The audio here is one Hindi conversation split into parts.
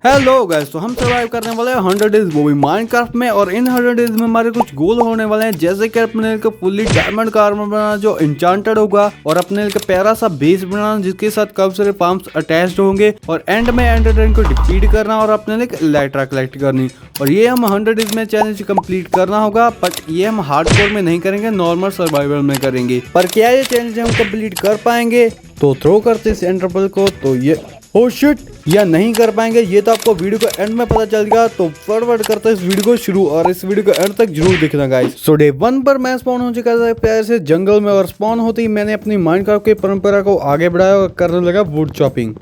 हेलो गाइस, तो हम सर्वाइव करने वाले हैं 100 डेज वो भी माइनक्राफ्ट में। और इन 100 डेज में हमारे कुछ गोल होने वाले हैं, जैसे कि अपने को फुल्ली डायमंड का आर्मर बनाना जो इंचांटेड होगा, और अपने को प्यारा सा बेस बनाना जिसके साथ काफी सारे फार्म्स अटैच्ड होंगे, और एंड में एंडर ड्रैगन को डिफीट करना और अपने लिए इलेक्ट्रा कलेक्ट करनी। और ये हम 100 डेज में चैलेंज कंप्लीट करना होगा, बट ये हम हार्डकोर में नहीं करेंगे, नॉर्मल सर्वाइवल में करेंगे। पर क्या ये चैलेंज हम कंप्लीट कर पाएंगे? तो थ्रो करते इस एंडर पर्ल को, तो ये ओ शिट, या नहीं कर पाएंगे ये तो आपको वीडियो के एंड में पता चल गया। तो फॉरवर्ड करते इस वीडियो को शुरू, और इस वीडियो को एंड तक जरूर देखना गाइस। सो डे 1 पर मैं स्पॉन हो चुका था प्यार से जंगल में, और स्पॉन होते ही मैंने अपनी माइनक्राफ्ट की परंपरा को आगे बढ़ाया और करने लगा वुड चॉपिंग।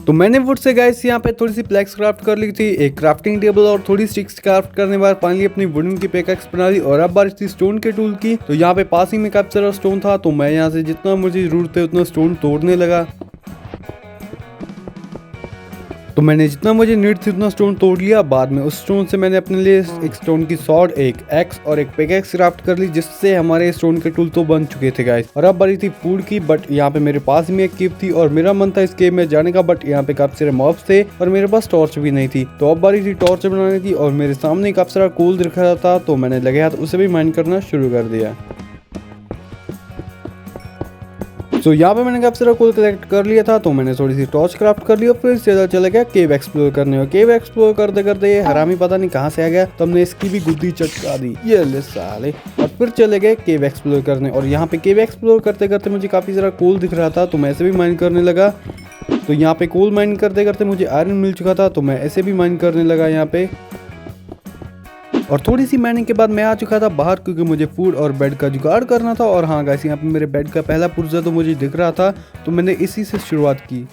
तो मैंने वुड से गाइस यहाँ पे थोड़ी सी प्लैक्स क्राफ्ट कर ली थी, एक क्राफ्टिंग टेबल और थोड़ी स्टिक्स क्राफ्ट करने के बाद फाइनली अपनी वुडन की पिकैक्स बना ली। और अब बारिश थी स्टोन के टूल की, तो यहाँ पे पास ही में काफी सारा स्टोन था, तो मैं यहाँ से जितना मुझे जरूरत है उतना स्टोन तोड़ने लगा। तो मैंने जितना मुझे नीड थी उतना स्टोन तोड़ लिया। बाद में उस स्टोन से मैंने अपने लिए एक स्टोन की सॉर्ड, एक एक्स और एक पिकैक्स क्राफ्ट कर ली, जिससे हमारे स्टोन के टूल तो बन चुके थे गाइस। और अब बारी थी फूड की, बट यहाँ पे मेरे पास में एक केव थी और मेरा मन था इस केव में जाने का, बट यहाँ पे काफी सारे मॉब्स थे और मेरे पास टॉर्च भी नहीं थी। तो अब बारी थी टॉर्च बनाने की, और मेरे सामने काफी सारा कोल दिख रहा था, तो मैंने लगे हाथ उसे भी माइन करना शुरू कर दिया। तो यहाँ पे मैंने काफी सारा कोल कलेक्ट कर लिया था, तो मैंने थोड़ी सी टॉर्च क्राफ्ट कर ली और फिर सीधा चला गया केव एक्सप्लोर करने। और केव एक्सप्लोर करते करते ये हरामी पता नहीं कहाँ से आ गया, तो हमने इसकी भी गुद्दी चटका दी, ये ले साले। और फिर चले गए केव एक्सप्लोर करने, और यहाँ पे केव एक्सप्लोर करते करते मुझे काफी सारा कोल दिख रहा था, तो मैं ऐसे भी माइन करने लगा। तो यहाँ पे कोल माइन करते करते मुझे आयरन मिल चुका था, तो मैं ऐसे भी माइन करने लगा यहाँ पे। और थोड़ी सी माइनिंग के बाद मैं आ चुका था बाहर, क्योंकि मुझे फूड और बेड का जुगाड़ करना था। और हाँ गाइस, यहाँ पे मेरे बेड का पहला पुर्जा तो मुझे दिख रहा था, तो मैंने इसी से शुरुआत की।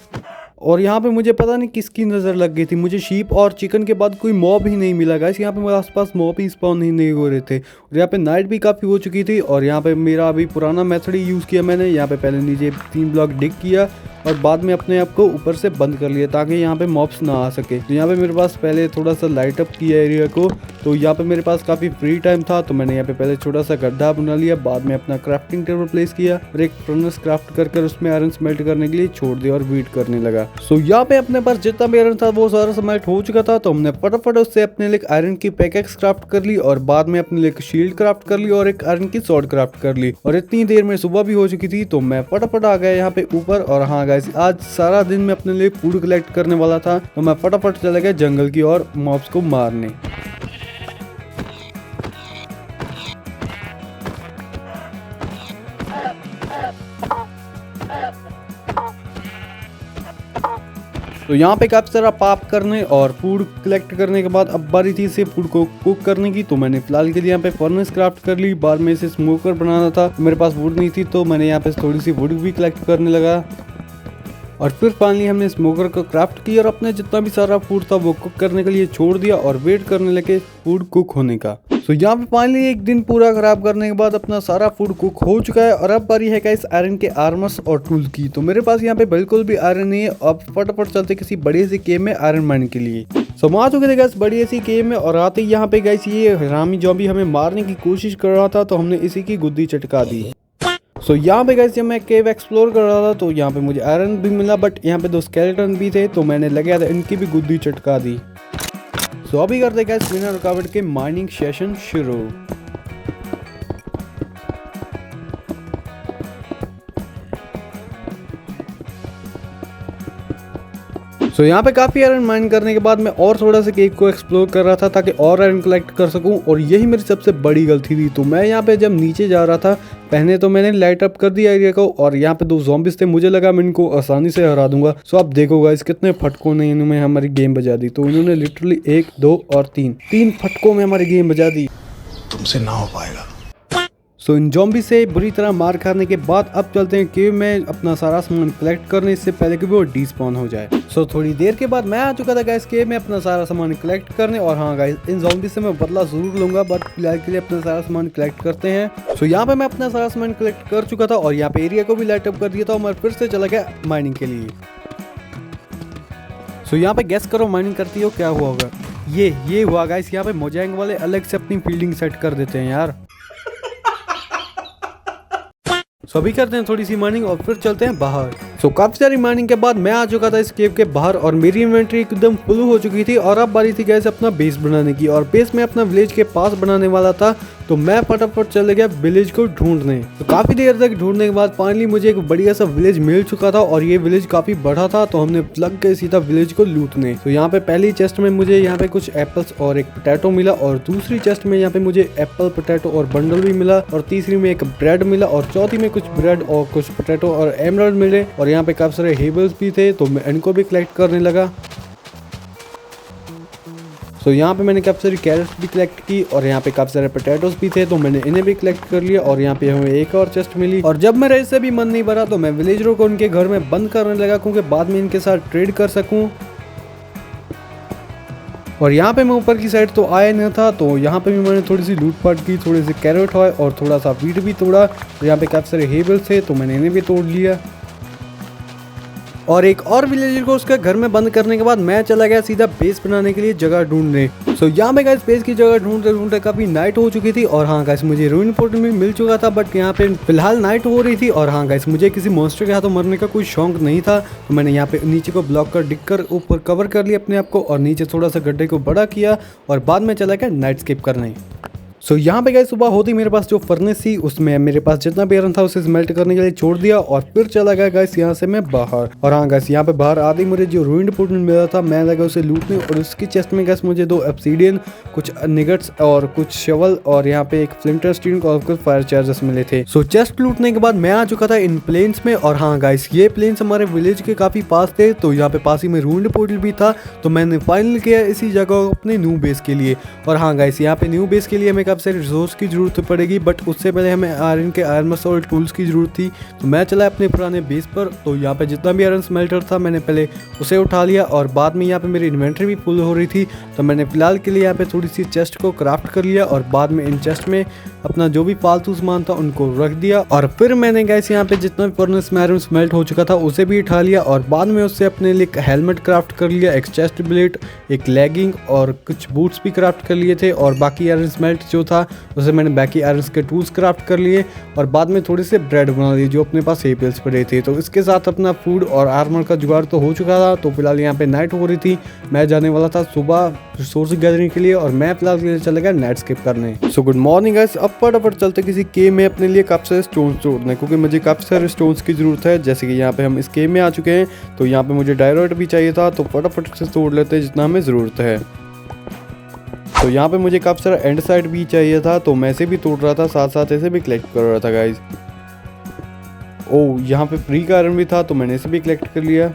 और यहाँ पे मुझे पता नहीं किसकी नज़र लग गई थी, मुझे शीप और चिकन के बाद कोई मॉब ही नहीं मिला गाइस। यहाँ पे मेरे आसपास मॉब ही स्पॉन नहीं हो रहे थे, और यहाँ पे नाइट भी काफ़ी हो चुकी थी। और यहाँ पे मेरा अभी पुराना मेथड ही यूज़ किया मैंने। यहाँ पे पहले नीचे 3 ब्लॉक डिग किया और बाद में अपने आप को ऊपर से बंद कर लिया, ताकि यहाँ पे मॉब्स ना आ सके। तो यहाँ पे मेरे पास पहले थोड़ा सा लाइट अप किया एरिया को, तो यहाँ पे मेरे पास काफ़ी फ्री टाइम था, तो मैंने यहाँ पे पहले छोटा सा गड्ढा बना लिया। बाद में अपना क्राफ्टिंग टेबल प्लेस किया और एक फर्नेस क्राफ्ट कर उसमें आयरन स्मेल्ट करने के लिए छोड़ दिया और वीट करने लगा। सो यहाँ पे अपने पास जितना भी आयरन था वो सारा स्मेल्ट हो चुका था, तो हमने फटाफट उससे अपने लिए आयरन की पिकैक्स क्राफ्ट कर ली, और बाद में अपने लिए शील्ड क्राफ्ट कर ली और एक आयरन की स्वॉर्ड क्राफ्ट कर ली। और इतनी देर में सुबह भी हो चुकी थी, तो मैं फटाफट आ गया यहाँ पे ऊपर। और हाँ गाइस, आज सारा दिन मैं अपने लिए फूड कलेक्ट करने वाला था, तो मैं फटाफट चला गया जंगल की और मॉब्स को मारने। तो यहाँ पे काफी सारा पाप करने और फूड कलेक्ट करने के बाद अब बारी थी इसे फूड को कुक करने की। तो मैंने फिलहाल के लिए यहाँ पे फर्नेस क्राफ्ट कर ली। बाद में इसे स्मोकर बनाना था, तो मेरे पास वुड नहीं थी, तो मैंने यहाँ पे थोड़ी सी वुड भी कलेक्ट करने लगा। और फिर फाइनली हमने स्मोकर को क्राफ्ट किया और अपने जितना भी सारा फूड था वो कुक करने के लिए छोड़ दिया, और वेट करने लगे फूड कुक होने का। तो यहाँ पे फाइनली एक दिन पूरा खराब करने के बाद अपना सारा फूड कुक हो चुका है। और अब बारी है गाइस आयरन के आर्मर्स और टूल की। तो मेरे पास यहाँ पे बिल्कुल भी आयरन नहीं है। अब फटाफट चलते किसी बड़ी सी केव में आयरन माइन के लिए। सो आ चुके थे गाइस बड़ी सी केव में, और आते ही यहाँ पे गाइस ये हरामी ज़ॉम्बी हमें मारने की कोशिश कर रहा था, तो हमने इसी की गुद्दी चटका दी। सो यहाँ पे गाइस जब मैं केव एक्सप्लोर कर रहा था, तो यहाँ पे मुझे आयरन भी मिला, बट यहाँ पे 2 स्केलेटन भी थे, तो मैंने लगा था इनकी भी गुद्दी चटका दी। सो अभी करते गाइस बिना रुकावट के माइनिंग सेशन शुरू। सो यहाँ पे काफ़ी आयरन माइन करने के बाद मैं और थोड़ा सा केव को एक्सप्लोर कर रहा था, ताकि और आयरन कलेक्ट कर सकूं। और यही मेरी सबसे बड़ी गलती थी। तो मैं यहाँ पे जब नीचे जा रहा था, पहले तो मैंने लाइट अप कर दिया एरिया को, और यहाँ पे 2 ज़ॉम्बीज़ थे, मुझे लगा मैं इनको आसानी से हरा दूंगा। सो आप देखो गाइस कितने फटकों ने इन्होंने हमारी गेम बजा दी। तो इन्होंने लिटरली 1, 2 और 3 फटकों में हमारी गेम बजा दी। तुमसे ना हो पाएगा। सो इन ज़ॉम्बी से बुरी तरह मार खाने के बाद अब चलते हैं केव में अपना सारा सामान कलेक्ट करने, इससे पहले कि वो डिस्पॉन हो जाए। सो थोड़ी देर के बाद मैं आ चुका था गाइस केव में अपना सारा सामान कलेक्ट करने। और हाँ गाइस, इन ज़ॉम्बी से मैं बदला जरूर लूंगा, बट फिलहाल के लिए अपना सारा सामान कलेक्ट करते हैं। सो यहाँ पे मैं अपना सारा सामान कलेक्ट कर चुका था, और यहाँ पे एरिया को भी लाइट अप कर दिया था, और मैं फिर से चला गया माइनिंग के लिए। सो यहाँ पे गेस करो माइनिंग करती हो क्या हुआ होगा? ये हुआ गाइस, यहाँ पे मोजांग वाले अलग से अपनी फील्डिंग सेट कर देते हैं यार। सो अभी करते हैं थोड़ी सी माइनिंग और फिर चलते हैं बाहर। सो काफी सारी माइनिंग के बाद मैं आ चुका था इस केव के बाहर और मेरी इन्वेंट्री एकदम फुल हो चुकी थी और अब बारी थी गैस अपना बेस बनाने की। और बेस में अपना विलेज के पास बनाने वाला था, तो मैं फटाफट चले गया विलेज को ढूंढने। तो काफी देर तक ढूंढने के बाद फाइनली मुझे एक बढ़िया सा विलेज मिल चुका था और ये विलेज काफी बड़ा था, तो हमने लग गए सीधा विलेज को लूटने। तो यहाँ पे पहली चेस्ट में मुझे यहाँ पे कुछ एप्पल्स और एक पोटैटो मिला और दूसरी चेस्ट में यहाँ पे मुझे एप्पल, पोटैटो और बंडल भी मिला और तीसरी में एक ब्रेड मिला और चौथी में कुछ ब्रेड और कुछ पोटैटो और एमराल्ड मिले और यहाँ पे काफी सारे हेबल्स भी थे, तो मैं इनको भी कलेक्ट करने लगा। तो यहाँ पे मैंने काफ़ी सारी कैरेट्स भी कलेक्ट की और यहाँ पे काफ़ी सारे पोटैटोस भी थे, तो मैंने इन्हें भी कलेक्ट कर लिया और यहाँ पे हमें एक और चेस्ट मिली। और जब मेरा इससे भी मन नहीं भरा तो मैं विलेजरों को उनके घर में बंद करने लगा, क्योंकि बाद में इनके साथ ट्रेड कर सकूँ। और यहाँ पे मैं ऊपर की साइड तो आया नहीं था, तो यहाँ पे भी मैंने थोड़ी सी लूटपाट की, थोड़े से कैरेट आए और थोड़ा सा वीट भी तोड़ा। तो यहाँ पे काफ़ी सारे हेबल्स थे, तो मैंने इन्हें भी तोड़ लिया। और एक और विलेजर को उसके घर में बंद करने के बाद मैं चला गया सीधा बेस बनाने के लिए जगह ढूंढने। सो यहाँ पे गाइस बेस की जगह ढूंढते ढूंढते काफी नाइट हो चुकी थी और हाँ गाइस मुझे रूइन पोर्टल भी मिल चुका था, बट यहाँ पे फिलहाल नाइट हो रही थी। और हाँ गाइस मुझे किसी मॉन्स्टर के हाथों मरने का कोई शौक नहीं था, तो मैंने यहाँ पे नीचे को ब्लॉक कर डिग कर ऊपर कवर कर लिया अपने आप को और नीचे थोड़ा सा गड्ढे को बड़ा किया और बाद में चला गया नाइट स्किप करने। सो यहाँ पे गाइस सुबह होती मेरे पास जो फर्नेस थी उसमें मेरे पास जितना भी आयरन था उसे स्मेल्ट करने के लिए छोड़ दिया और फिर चला गया गाइस यहाँ से मैं बाहर। और हाँ गाइस यहाँ पे बाहर आते ही मुझे जो रूइंड पोर्टल मिला था मैं लगा उसे लूटने और उसकी चेस्ट में गाइस मुझे 2 ऑब्सीडियन, कुछ निगट्स और कुछ शवल और यहाँ पे एक फ्लिंटर स्टील और कुछ फायर चार्जेस मिले थे। सो चेस्ट लूटने के बाद मैं आ चुका था इन प्लेन्स में और हाँ गाइस ये प्लेन्स हमारे विलेज के काफी पास थे, तो यहाँ पे पास ही में रूइंड पोर्टल भी था, तो मैंने फाइनल किया इसी जगह अपने न्यू बेस के लिए। और हाँ गाइस यहाँ पे न्यू बेस के लिए हमें काफी सारे रिसोर्स की जरूरत पड़ेगी, बट उससे पहले हमें आयरन के आर्मर्स और टूल्स की जरूरत थी। तो मैं चला अपने पुराने बेस पर, तो यहाँ पे जितना भी आयरन स्मेल्टर था मैंने पहले उसे उठा लिया और बाद में यहाँ पे मेरी इन्वेंट्री भी फुल हो रही थी, तो मैंने फिलहाल के लिए यहाँ पे थोड़ी सी चेस्ट को क्राफ्ट कर लिया और बाद में इन चेस्ट में अपना जो भी फालतू सामान था उनको रख दिया। और फिर मैंने गाइस यहाँ पे जितना भी फर्नेस में आयरन स्मेल्ट हो चुका था उसे भी उठा लिया और बाद में उससे अपने लिए एक हेलमेट क्राफ्ट कर लिया, एक चेस्ट प्लेट, एक लेगिंग और कुछ बूट्स भी क्राफ्ट कर लिए थे। और बाकी आयरन स्मेल्ट जो था उसे मैंने बाकी आयरन के टूल्स क्राफ्ट कर लिए और बाद में थोड़े से ब्रेड बना लिए जो अपने पास हेपल्स पड़े थे। तो इसके साथ अपना फूड और आर्मर का जुगाड़ तो हो चुका था। तो फिलहाल यहाँ पे नाइट हो रही थी, मैं जाने वाला था सुबह रिसोर्स गैदरिंग के लिए और मैं फिलहाल के लिए चला गया नाइट स्किप करने। सो गुड मॉर्निंग गाइस, अब फटाफट चलते किसी केव में अपने लिए काफी सारे स्टोन्स तोड़ने, क्योंकि मुझे काफी सारे स्टोन्स की जरूरत है। जैसे कि यहाँ पे हम इस केव में आ चुके हैं, तो यहाँ पे मुझे डायराइट भी चाहिए था, तो फटाफट से तोड़ लेते हैं जितना हमें जरूरत है। तो यहाँ पे मुझे काफी सारा एंड साइड भी चाहिए था, तो मैं इसे भी तोड़ रहा था, साथ साथ इसे भी कलेक्ट कर रहा था गाइज। ओ यहाँ पे फ्री का आयरन भी था, तो मैंने इसे भी कलेक्ट कर लिया।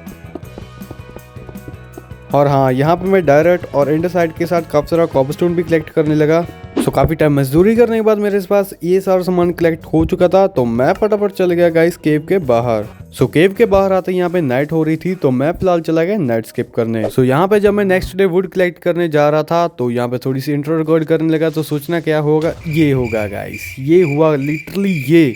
और हाँ यहाँ पे मैं डायरेक्ट और एंड साइड के साथ काफी सारा कॉबलस्टोन भी कलेक्ट करने लगा। सो काफी टाइम मजदूरी करने के बाद मेरे पास ये सारा सामान कलेक्ट हो चुका था, तो मैं फटाफट चल गया गाइस केव के बाहर। सो केव के बाहर आते यहाँ पे नाइट हो रही थी, तो मैं फिलहाल चला गया नाइट स्किप करने। सो यहाँ पे जब मैं नेक्स्ट डे वुड कलेक्ट करने जा रहा था, तो यहाँ पे थोड़ी सी इंट्रो रिकॉर्ड करने लगा, तो सोचना क्या होगा, ये होगा गाइस, ये हुआ लिटरली ये।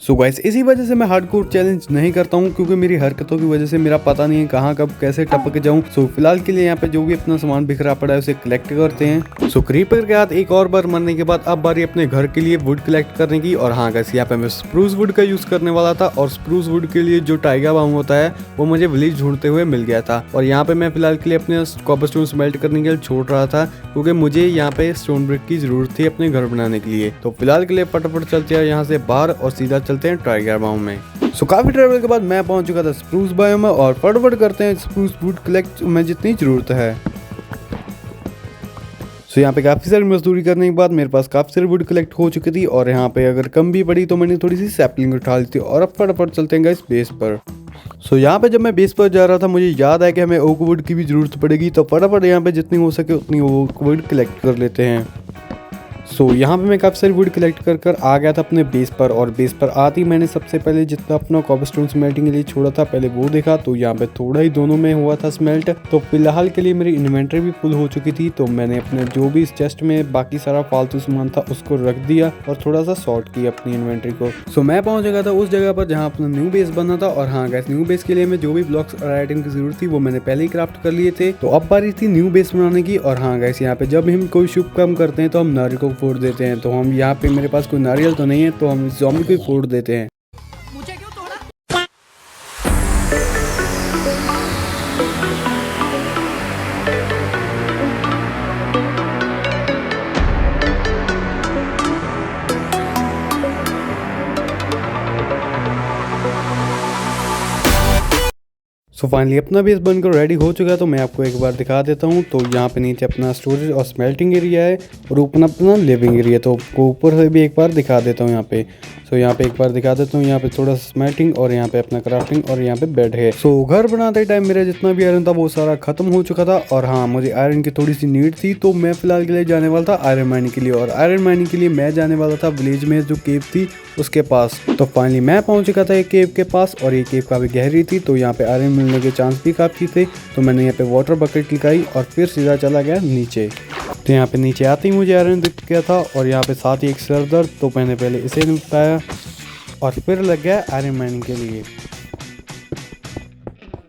सो गाइस इसी वजह से मैं हार्डकोर चैलेंज नहीं करता हूँ, क्योंकि मेरी हरकतों की वजह से मेरा पता नहीं है कहाँ कब कैसे टपक जाऊँ। सो फिलहाल के लिए यहाँ पे जो भी अपना सामान बिखरा पड़ा है उसे कलेक्ट करते हैं। सो क्रीपर के हाथ एक और बार मरने के बाद अब बारी अपने घर के लिए वुड कलेक्ट करने की। और हाँ गाइस यहाँ पे मैं स्प्रूस वुड का यूज करने वाला था, और स्प्रूस वुड के लिए जो टाइगर बाम होता है वो मुझे विलेज ढूंढते हुए मिल गया था। और यहाँ पे मैं फिलहाल के लिए अपने कॉबलस्टोन स्मेल्ट करने के लिए छोड़ रहा था, क्योंकि मुझे यहाँ पे स्टोन ब्रिक की जरूरत थी अपने घर बनाने के लिए। तो फिलहाल के लिए फटाफट चलते हैं यहाँ से बाहर और सीधा चलते हैं टाइगर बाम में। सो काफी ट्रैवल के बाद मैं पहुंच चुका था स्प्रूस बायोम में, और फटाफट करते हैं स्प्रूस वुड कलेक्ट में जितनी जरूरत है। सो यहाँ पे काफी सारी मजदूरी करने के बाद मेरे पास काफी सारी वुड कलेक्ट हो चुकी थी, और यहाँ पे अगर कम भी पड़ी तो मैंने थोड़ी सी सैपलिंग उठा ली थी। और अब फटाफट चलते हैं गाइस बेस पर। सो यहाँ पे जब मैं बेस पर जा रहा था मुझे याद आया कि हमें ओक वुड की भी जरूरत पड़ेगी, तो फटाफट यहाँ पे जितनी हो सके उतनी ओक वुड कलेक्ट कर लेते हैं। सो यहाँ पे मैं काफ़ी सारी वुड कलेक्ट कर आ गया था अपने बेस पर, और बेस पर आती मैंने सबसे पहले जितना अपना कॉबलस्टोन स्मेल्टिंग के लिए छोड़ा था पहले वो देखा, तो यहाँ पे थोड़ा ही दोनों में हुआ था स्मेल्ट। तो फिलहाल के लिए मेरी इन्वेंट्री भी फुल हो चुकी थी, तो मैंने अपने जो भी इस चेस्ट में बाकी सारा फालतू सामान था उसको रख दिया और थोड़ा सा शॉर्ट किया अपनी इन्वेंट्री को। सो मैं पहुंच गया था उस जगह पर जहाँ अपना न्यू बेस बना था। और हाँ गाइस न्यू बेस के लिए मैं जो भी ब्लॉक्स और आइटम की जरूरत थी वो मैंने पहले ही क्राफ्ट कर लिए थे, तो अब बारी थी न्यू बेस बनाने की। और हाँ गाइस यहाँ पे जब हम कोई शुभ काम करते हैं तो हम नारियल को फोड़ देते हैं, तो हम यहाँ पे मेरे पास कोई नारियल तो नहीं है, तो हम ज़ॉम्बी को ही फोड़ देते हैं। मुझे क्यों तोड़ा? सो फाइनली अपना बेस बनकर रेडी हो चुका है, तो मैं आपको एक बार दिखा देता हूँ। तो यहाँ पे नीचे अपना स्टोरेज और स्मेल्टिंग एरिया है और ऊपर अपना लिविंग एरिया, तो आपको ऊपर से भी एक बार दिखा देता हूँ यहाँ पे। सो यहाँ पे एक बार दिखा देता हूँ, यहाँ पे थोड़ा सा स्मेल्टिंग और यहाँ पे अपना क्राफ्टिंग और यहाँ पे बेड है। सो घर बनाते टाइम मेरा जितना भी आयरन था वो सारा खत्म हो चुका था, और हाँ मुझे आयरन की थोड़ी सी नीड थी, तो मैं फिलहाल के लिए जाने वाला था आयरन माइनिंग के लिए। और आयरन माइनिंग के लिए मैं जाने वाला था विलेज में जो केव थी उसके पास। तो फाइनली मैं पहुंच चुका था एक केव के पास, और ये केव काफ़ी गहरी थी, तो यहाँ पे आयरन मिलने के चांस भी काफ़ी थे। तो मैंने यहाँ पे वाटर बकेट लगाई और फिर सीधा चला गया नीचे। तो यहाँ पे नीचे आते ही मुझे आयरन दिख गया था, और यहाँ पे साथ ही एक सर दर्द, तो मैंने पहले इसे निपटाया और फिर लग गया आयरन माइनिंग के लिए।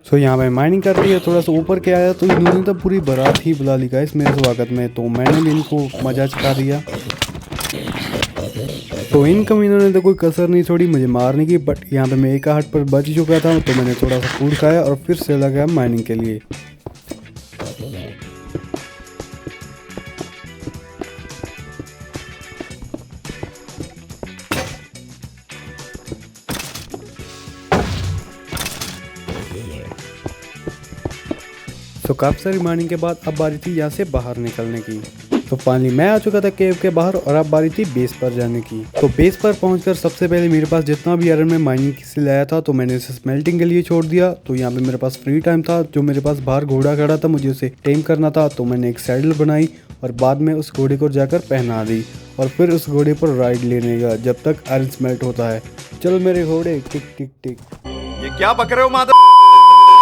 सो यहाँ पे माइनिंग कर रही है, थोड़ा सा ऊपर के आया तो इन्होंने तो पूरी बारात ही बुला ली गाइस मेरे स्वागत में, तो मैंने भी इनको मजा चखा दिया। तो इन कमीनों ने तो कोई कसर नहीं छोड़ी मुझे मारने की, बट यहाँ पे मैं एक आहट पर बच चुका था, तो मैंने थोड़ा सा फूड खाया और फिर से लगा माइनिंग के लिए। तो काफ़ी सारी माइनिंग के बाद अब बारी थी यहाँ से बाहर निकलने की। तो फाइनली मैं आ चुका था केव के बाहर, और अब बारी थी बेस पर जाने की। तो बेस पर पहुंचकर सबसे पहले मेरे पास जितना भी आयरन में माइनिंग से लाया था, तो मैंने इसे स्मेल्टिंग के लिए छोड़ दिया। तो यहाँ पे मेरे पास फ्री टाइम था, जो मेरे पास बाहर घोड़ा खड़ा था, मुझे उसे टेम करना था, तो मैंने एक सैडल बनाई और बाद में उस घोड़े को जाकर पहना दी, और फिर उस घोड़े पर राइड लेने का जब तक आयरन स्मेल्ट होता है। चलो मेरे घोड़े टिक टिक टिक। ये क्या बक रहे हो माधव?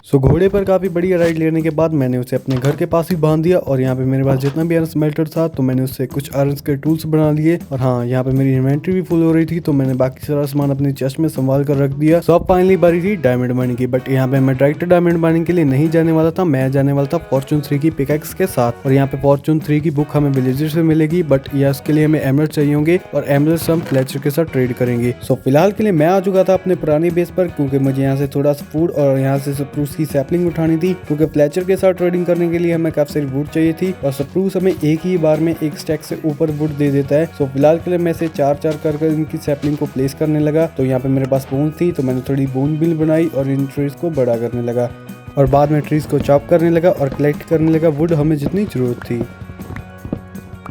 सो घोड़े पर काफ़ी बढ़िया राइड लेने के बाद मैंने उसे अपने घर के पास ही बांध दिया, और यहाँ पे मेरे पास जितना भी आयरन स्मेल्टर था तो मैंने उससे कुछ आयरन के टूल्स बना लिए। और हाँ, यहाँ पे मेरी इन्वेंट्री भी फुल हो रही थी, तो मैंने बाकी सारा सामान अपने चेस्ट में संभाल कर रख दिया। सो अब फाइनली बारी थी डायमंड माइनिंग की, बट यहाँ पे मैं डायरेक्ट डायमंड माइनिंग के लिए नहीं जाने वाला था, मैं जाने वाला था फॉर्चून 3 की पिकैक्स के साथ। और यहाँ पे फॉर्चून 3 की बुक हमें विलेजर से मिलेगी, बट यह उसके लिए हमें एमरल्ड चाहिए होंगे, और एमरल्ड हम फ्लेचर के साथ ट्रेड करेंगे। सो फिलहाल के लिए मैं आ चुका था अपने पुरानी बेस पर, क्योंकि मुझे यहाँ से थोड़ा सा फूड और यहाँ से स्प्रूस की सैपलिंग उठानी थी, क्योंकि फ्लेचर के साथ ट्रेडिंग करने के लिए हमें काफी सारी वुड चाहिए थी, और स्प्रूस हमें एक ही बार में एक स्टैक से ऊपर वुड दे देता है। सो फिलहाल के लिए मैं से 4-4 कर इनकी सैपलिंग को प्लेस करने लगा। तो यहाँ पे मेरे पास बोन थी, तो मैंने थोड़ी बोन बिल बनाई और इन ट्रीज को बड़ा करने लगा, और बाद में ट्रीज को चॉप करने लगा और कलेक्ट करने लगा वुड हमें जितनी जरूरत थी।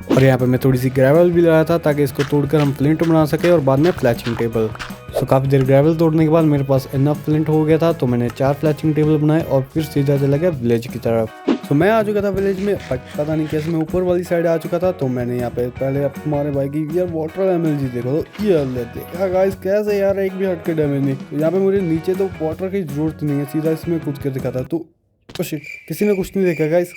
और यहाँ पे मैं थोड़ी सी ग्रेवल भी लाया था, ताकि इसको तोड़कर हम फ्लिंट बना सके और बाद में फ्लैचिंग टेबल। सो काफ़ी देर ग्रेवल तोड़ने के बाद मेरे पास इनफ फ्लिंट हो गया था, तो मैंने 4 फ्लैचिंग टेबल बनाए और फिर सीधा चला गया विलेज की तरफ। सो मैं आ चुका था विलेज में, पता नहीं कैसे मैं ऊपर वाली साइड आ चुका था। तो मैंने यहाँ पे पहले अब तुम्हारे भाई की यार वाटर एमएलजी देखो, तो ये देखा गाइस कैसे यार एक भी हट के डैमेज नहीं। तो यहाँ पे मुझे नीचे तो वाटर की जरूरत नहीं है, सीधा इसमें कूद के दिखा था। तो किसी ने कुछ नहीं देखा गाइस।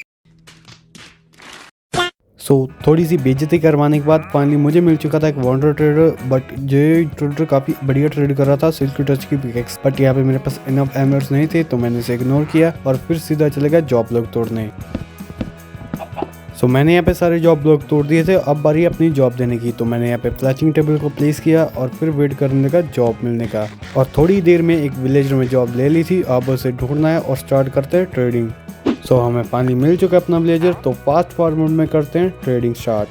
सो थोड़ी सी बेइज्जती करवाने के बाद फाइनली मुझे मिल चुका था एक वॉन्डर ट्रेडर, बट ये ट्रेडर काफ़ी बढ़िया ट्रेड कर रहा था सिल्क टच की पिकैक्स, बट यहाँ पे मेरे पास इनफ एमरल्ड्स नहीं थे, तो मैंने इसे इग्नोर किया और फिर सीधा चले गया जॉब ब्लॉक तोड़ने। सो मैंने यहाँ पे सारे जॉब ब्लॉक तोड़ दिए थे, अब बारी अपनी जॉब देने की। तो मैंने यहाँ पे फ्लैचिंग टेबल को प्लेस किया और फिर वेट करने का जॉब मिलने का, और थोड़ी देर में एक विलेजर में जॉब ले ली थी। अब उसे ढूंढना है और स्टार्ट करते हैं ट्रेडिंग। सो हमें फाइनली मिल चुका है अपना विलेजर, तो फास्ट फॉरवर्ड में करते हैं ट्रेडिंग स्टार्ट।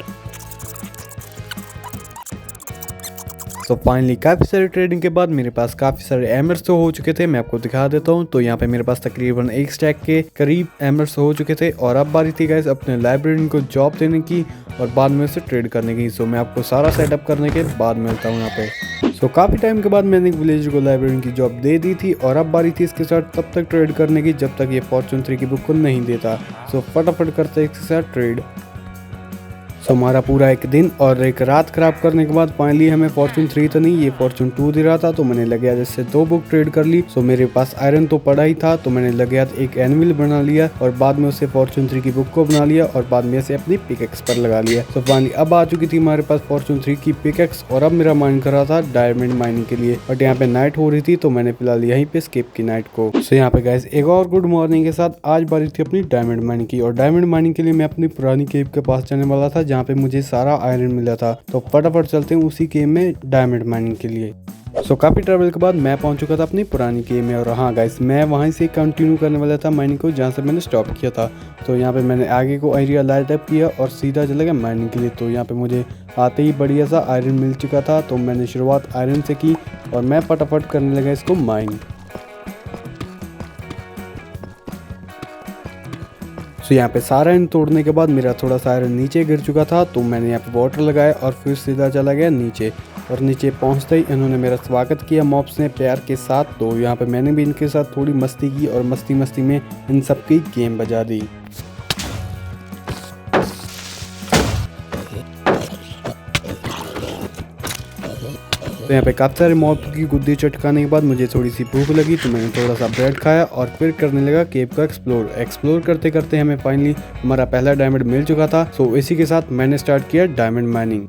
सो फाइनली काफ़ी सारी ट्रेडिंग के बाद मेरे पास काफ़ी सारे एमर्स तो हो चुके थे, मैं आपको दिखा देता हूँ। तो यहाँ पे मेरे पास तकरीबन एक स्टैक के करीब एमर्स हो चुके थे, और अब बारी थी गाइस अपने लाइब्रेरियन को जॉब देने की और बाद में उसे ट्रेड करने की। सो मैं आपको सारा सेटअप करने के बाद मिलता हूँ यहाँ पे। सो काफ़ी टाइम के बाद मैंने एक विलेजर को लाइब्रेरियन की जॉब दे दी थी, और अब बारी थी इसके साथ तब तक ट्रेड करने की जब तक ये फॉर्चून 3 की बुक को नहीं देता। सो फटाफट करते इसके साथ ट्रेड। सो हमारा पूरा एक दिन और एक रात खराब करने के बाद फाइनली हमें फॉर्चून 3 तो नहीं, ये फॉर्चून 2 दे रहा था। तो मैंने लगे हाथ इससे 2 बुक ट्रेड कर ली। सो मेरे पास आयरन तो पड़ा ही था, तो मैंने लगे हाथ एक एनिमल बना लिया और बाद में उसे फॉर्चून 3 की बुक को बना लिया और बाद में इसे अपनी पिकैक्स पर लगा लिया। सो फाइनली अब आ चुकी थी हमारे पास फॉर्चून 3 की पिकैक्स, और अब मेरा माइंड कर रहा था डायमंड माइनिंग के लिए, बट यहाँ पे नाइट हो रही थी, तो मैंने फिलहाल यहीं पे स्किप की नाइट को। सो यहाँ पे गाइस एक और गुड मॉर्निंग के साथ आज बारी थी अपनी डायमंड माइनिंग की, और डायमंड माइनिंग के लिए मैं अपनी पुरानी केव के पास जाने वाला था, जहाँ पे मुझे सारा आयरन मिला था। तो फटाफट चलते हैं उसी गेम में डायमंड माइनिंग के लिए। सो काफ़ी ट्रैवल के बाद मैं पहुंच चुका था अपनी पुरानी गेम में। और हाँ गाइस, मैं वहीं से कंटिन्यू करने वाला था माइनिंग को जहां से मैंने स्टॉप किया था। तो यहाँ पे मैंने आगे को एरिया लाइट अप किया और सीधा चला गया माइनिंग के लिए। तो यहाँ पे मुझे आते ही बढ़िया सा आयरन मिल चुका था, तो मैंने शुरुआत आयरन से की और मैं फटाफट करने लगा इसको माइन। सो यहाँ पे सारा आयरन तोड़ने के बाद मेरा थोड़ा सा आयरन नीचे गिर चुका था, तो मैंने यहाँ पे वाटर लगाया और फिर सीधा चला गया नीचे। और नीचे पहुँचते ही इन्होंने मेरा स्वागत किया मॉब्स ने प्यार के साथ। तो यहाँ पे मैंने भी इनके साथ थोड़ी मस्ती की और मस्ती मस्ती में इन सब की गेम बजा दी। तो यहाँ पे काफ़ी सारे मॉब की गुद्दी चटकाने के बाद मुझे थोड़ी सी भूख लगी, तो मैंने थोड़ा सा ब्रेड खाया और फिर करने लगा केव का एक्सप्लोर करते करते हमें फाइनली हमारा पहला डायमंड मिल चुका था। सो इसी के साथ मैंने स्टार्ट किया डायमंड माइनिंग।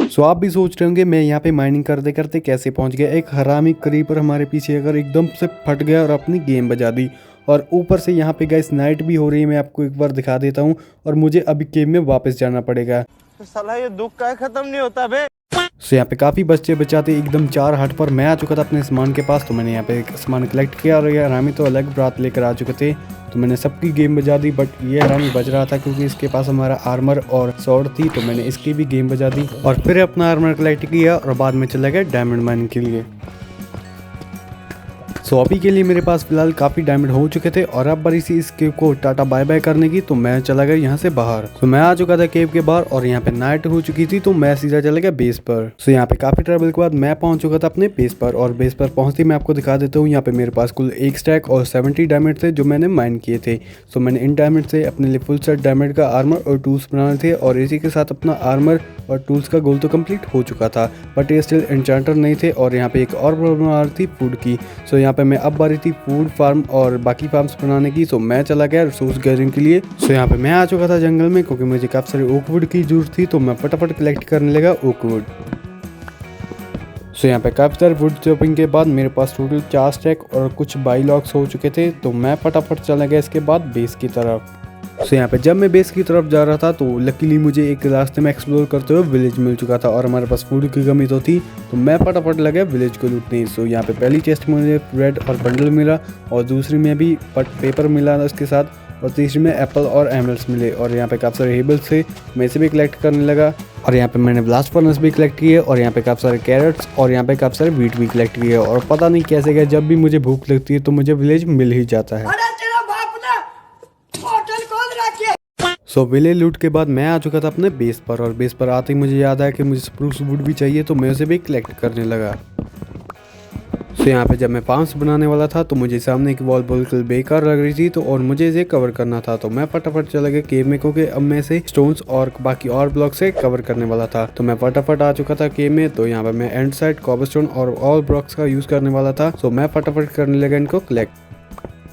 सो आप भी सोच रहे होंगे मैं यहाँ पे माइनिंग करते करते कैसे पहुँच गया। एक हरामी क्रीपर हमारे पीछे अगर एकदम से फट गया और अपनी गेम बजा दी। और ऊपर से यहाँ पे गाइस नाइट भी हो रही है, मैं आपको एक बार दिखा देता हूँ। और मुझे अभी गेम में वापस जाना पड़ेगा। तो साला ये दुख का खत्म नहीं होता बे। सो यहाँ पे काफ़ी बच्चे बचाते एकदम 4 हट पर मैं आ चुका था अपने सामान के पास। तो मैंने यहाँ पे सामान कलेक्ट किया और ये हरामी तो अलग बात लेकर आ चुके थे। तो मैंने सबकी गेम बजा दी, बट ये हरामी बच रहा था क्योंकि इसके पास हमारा आर्मर और स्वॉर्ड थी। तो मैंने इसकी भी गेम बजा दी और फिर अपना आर्मर कलेक्ट किया और बाद में चला गया डायमंड माइनिंग के लिए। सो अभी के लिए मेरे पास फिलहाल काफ़ी डायमंड हो चुके थे और अब बारी सी इस केव को टाटा बाय बाय करने की। तो मैं चला गया यहाँ से बाहर। तो मैं आ चुका था केव के बाहर और यहाँ पे नाइट हो चुकी थी, तो मैं सीधा चला गया बेस पर। सो यहाँ पे काफ़ी ट्रैवल के बाद मैं पहुँच चुका था अपने बेस पर। और बेस पर पहुँचते मैं आपको दिखा देता हूँ, यहाँ पे मेरे पास कुल 1 स्टैक और 70 डायमंड थे जो मैंने माइन किए थे। सो मैंने इन डायमंड से अपने लिए फुल सेट डायमंड का आर्मर और टूल्स बनाने थे और इसी के साथ अपना आर्मर और टूल्स का गोल तो कंप्लीट हो चुका था, बट ये स्टिल एन्चेंटर नहीं थे। और यहाँ पे एक और प्रॉब्लम आ रही थी फूड की। सो यहाँ पे मैं अब बारी थी फूड फार्म और बाकी फार्म्स बनाने की। सो मैं चला गया रिसोर्स गैदरिंग के लिए। सो यहाँ पे मैं आ चुका था जंगल में क्योंकि मुझे काफ़ी सारी ओकवुड की जरूरत थी। तो मैं फटाफट कलेक्ट करने लगा ओकवुड। सो यहाँ पे काफ़ी सारे वुड चॉपिंग के बाद मेरे पास टोटल 4 स्टैक और कुछ बाईलॉक्स हो चुके थे। तो मैं फटाफट चला गया इसके बाद बेस की तरफ। सो यहाँ पे जब मैं बेस की तरफ जा रहा था तो लकीली मुझे एक रास्ते में एक्सप्लोर करते हुए विलेज मिल चुका था और हमारे पास फूड की कमी तो थी। तो मैं फटाफट लगा विलेज को लूटने। सो यहाँ पे पहली चेस्ट में मुझे ब्रेड और बंडल मिला और दूसरी में भी पेपर मिला उसके साथ, और तीसरी में एप्पल और एमरल्ड्स मिले। और यहाँ पे काफ़ी सारे हेबल्स थे, मैं इसे भी कलेक्ट करने लगा। और यहाँ पे मैंने ब्लास्ट फर्नेस भी कलेक्ट किए और यहाँ पे काफ़ी सारे कैरेट्स और यहाँ पे काफ़ी सारे वीट भी कलेक्ट किए। और पता नहीं कैसे गया, जब भी मुझे भूख लगती है तो मुझे विलेज मिल ही जाता है। सो विलेज लूट के बाद मैं आ चुका था अपने बेस पर। और बेस पर आते ही मुझे याद आया कि मुझे स्प्रूस वुड भी चाहिए, तो मैं उसे भी कलेक्ट करने लगा। सो यहाँ पे जब मैं फार्म्स बनाने वाला था तो मुझे सामने की वॉल बिल्कुल बेकार लग रही थी, तो और मुझे इसे कवर करना था। तो मैं फटाफट चला गया केव में क्योंकि अब मैं इसे स्टोन्स और बाकी और ब्लॉक से कवर करने वाला था। तो मैं फटाफट आ चुका था केव में। तो यहाँ पे मैं एंड साइड कॉबलस्टोन और ऑल ब्लॉक्स का यूज़ करने वाला था। सो मैं फटाफट करने लगा इनको कलेक्ट।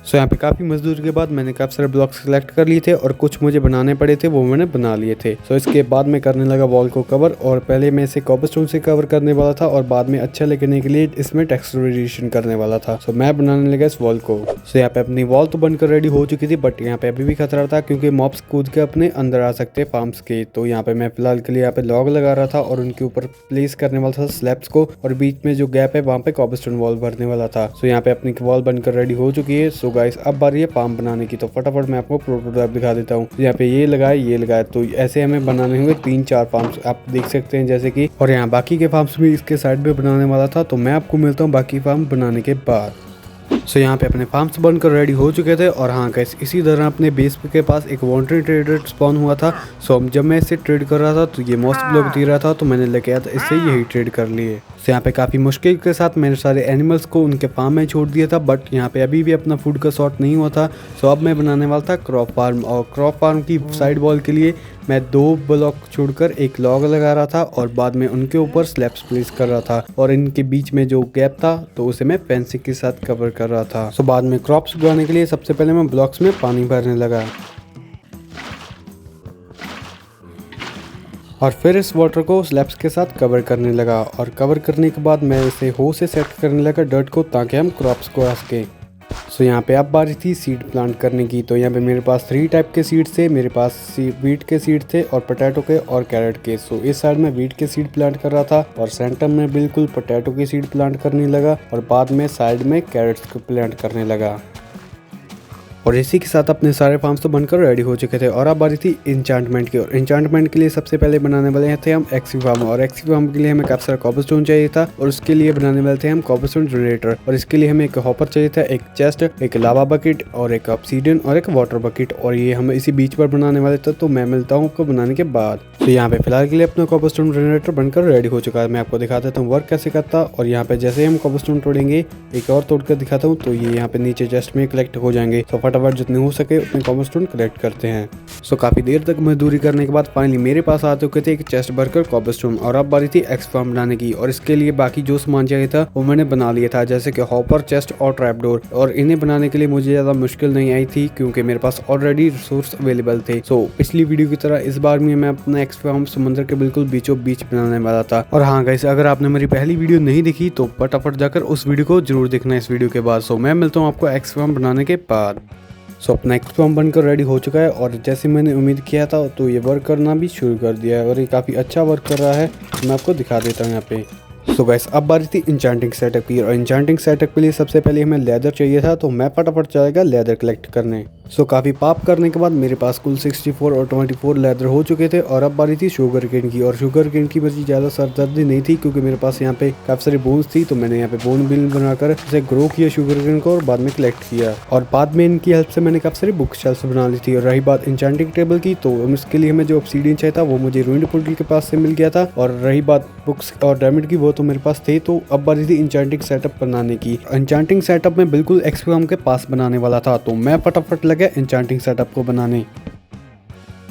सो यहाँ पे काफ़ी मजदूर के बाद मैंने काफ़ी सारे ब्लॉक्स कलेक्ट कर लिए थे और कुछ मुझे बनाने पड़े थे, वो मैंने बना लिए थे। सो इसके बाद मैं करने लगा वॉल को कवर। और पहले मैं इसे कॉबलस्टोन से कवर करने वाला था और बाद में अच्छा लगने के लिए इसमें टेक्सचराइजेशन करने वाला था। सो मैं बनाने लगा इस वॉल को। सो यहाँ पे अपनी वॉल तो बनकर रेडी हो चुकी थी, बट यहाँ पे अभी भी खतरा था क्योंकि मॉब्स कूद के अपने अंदर आ सकते फार्म्स के। तो यहाँ पे मैं फिलहाल के लिए यहाँ पे लॉग लगा रहा था और उनके ऊपर प्लेस करने वाला था स्लैब्स को, और बीच में जो गैप है वहाँ पे कॉबलस्टोन वॉल भरने वाला था। सो यहाँ पे अपनी वॉल बनकर रेडी हो चुकी है। सो गाइस अब बारी है फार्म बनाने की। तो फटाफट मैं आपको प्रोटोटाइप दिखा देता हूँ। यहाँ पे ये लगाए। तो ऐसे हमें बनाने होंगे 3-4 फार्म्स, आप देख सकते हैं जैसे कि। और यहाँ बाकी के फार्म्स भी इसके साइड पे बनाने वाला था। तो मैं आपको मिलता हूँ बाकी फार्म बनाने के बाद। सो यहाँ पे अपने फार्म्स बनकर रेडी हो चुके थे। और हाँ गाइस, इसी दौरान अपने बेस के पास एक वॉन्ट्री ट्रेडर स्पॉन हुआ था। सो जब मैं इससे ट्रेड कर रहा था तो ये मोस्ट ब्लॉक दे रहा था, तो मैंने लेके आया था इससे यही ट्रेड कर लिए। सो यहाँ पे काफ़ी मुश्किल के साथ मैंने सारे एनिमल्स को उनके फार्म में छोड़ दिया था, बट यहाँ पे अभी भी अपना फूड का शॉर्ट नहीं हुआ था। सो अब मैं बनाने वाला था क्रॉप फार्म, और क्रॉप फार्म की साइड वॉल के लिए मैं 2 ब्लॉक छोड़कर एक लॉग लगा रहा था और बाद में उनके ऊपर स्लैब्स प्लेस कर रहा था, और इनके बीच में जो गैप था तो उसे मैं फेंसिंग के साथ कवर कर रहा था। सो बाद में क्रॉप्स उगाने के लिए सबसे पहले मैं ब्लॉक्स में पानी भरने लगा और फिर इस वाटर को स्लैब्स के साथ कवर करने लगा। और कवर करने के बाद मैं इसे हो से सेट करने लगा डर्ट को, ताकि हम क्रॉप्स को आ सके। सो यहाँ पे अब बारी थी सीड प्लांट करने की। तो यहाँ पे मेरे पास 3 टाइप के सीड थे। मेरे पास वीट के सीड थे और पोटैटो के और कैरेट के। सो इस साइड में वीट के सीड प्लांट कर रहा था और सेंटर में बिल्कुल पोटैटो की सीड प्लांट करने लगा और बाद में साइड में कैरेट्स को प्लांट करने लगा। और इसी के साथ अपने सारे फार्म्स तो बनकर रेडी हो चुके थे और अब बारी थी इंचांटमेंट की। और इंचांटमेंट के लिए सबसे पहले बनाने वाले थे हम एक्सी फार्म। और एक्सी फार्म के लिए हमें काफी सारा कॉबलस्टोन चाहिए था और उसके लिए बनाने वाले थे हम कॉबलस्टोन जनरेटर। और इसके लिए हमें एक हॉपर चाहिए था, एक चेस्ट, एक लावा बकेट और एक ऑब्सीडियन और एक वाटर बकेट। और ये हम इसी बीच पर बनाने वाले थे। तो मैं मिलता हूँ आपको बनाने के बाद। तो यहाँ पे फिलहाल के लिए अपना कॉबलस्टोन जनरेटर बनकर रेडी हो चुका है। मैं आपको दिखा देता हूँ वर्क कैसे करता। और यहाँ पे जैसे हम कॉबलस्टोन तोड़ेंगे, एक और तोड़ कर दिखाता हूँ, तो ये यहाँ पे नीचे चेस्ट में कलेक्ट हो जाएंगे। तो फटाफट जितने हो सके उतने कॉबलस्टोन कलेक्ट करते हैं। सो काफी देर तक मजदूरी करने के बाद फाइनली मेरे पास आ चुके थे एक चेस्ट भरकर कॉबलस्टोन। और अब बारी थी एक्स फार्म बनाने की। और इसके लिए बाकी जो सामान चाहिए था वो मैंने बना लिया था, जैसे कि हॉपर, चेस्ट और ट्रैपडोर। और इन्हें बनाने के लिए मुझे ज्यादा मुश्किल नहीं आई थी क्योंकि मेरे पास ऑलरेडी रिसोर्स अवेलेबल थे। सो पिछली वीडियो की तरह इस बार में मैं अपना एक्स फार्म समंदर के बिल्कुल बीचों बीच बनाने वाला था। और हाँ गाइस, अगर आपने मेरी पहली वीडियो नहीं देखी तो फटाफट जाकर उस वीडियो को जरूर देखना इस वीडियो के बाद। सो मैं मिलता हूँ आपको एक्स फार्म बनाने के बाद। सो अपना एक्स फार्म बनकर रेडी हो चुका है और जैसे मैंने उम्मीद किया था तो ये वर्क करना भी शुरू कर दिया है और ये काफ़ी अच्छा वर्क कर रहा है। मैं आपको दिखा देता हूँ यहाँ पे। सो गाइस, अब बारी थी इंचांटिंग सेटअप की। और इंचांटिंग सेटअप के लिए सबसे पहले हमें लेदर चाहिए था, तो मैं फटाफट चलेगा लेदर कलेक्ट करने। सो काफ़ी पाप करने के बाद मेरे पास कुल 64 और 24 लेदर हो चुके थे। और अब बारी थी शुगर केन की। और शुगर केन की मुझे ज़्यादा सरदर्दी नहीं थी क्योंकि मेरे पास यहाँ पे काफ़ी सारी बोन्स थी। तो मैंने यहाँ पे बोन बिल बनाकर इसे ग्रो किया शुगर केन को और बाद में कलेक्ट किया। और बाद में इनकी हेल्प से मैंने काफ़ी सारी बुक शेल्फ बना ली थी। और रही बात इंचांटिंग टेबल की, तो इसके लिए हमें जो ऑब्सीडियन चाहिए था वो मुझे रूइंड पोर्टल के पास से मिल गया था। और रही बात बुक्स और डायमंड की, वो तो मेरे पास थे। तो अब बारी थी इंचांटिंग सेटअप बनाने की। इंचांटिंग सेटअप में बिल्कुल एक्सप्लोम के पास बनाने वाला था, तो मैं फटाफट लगा इंचांटिंग सेटअप को बनाने।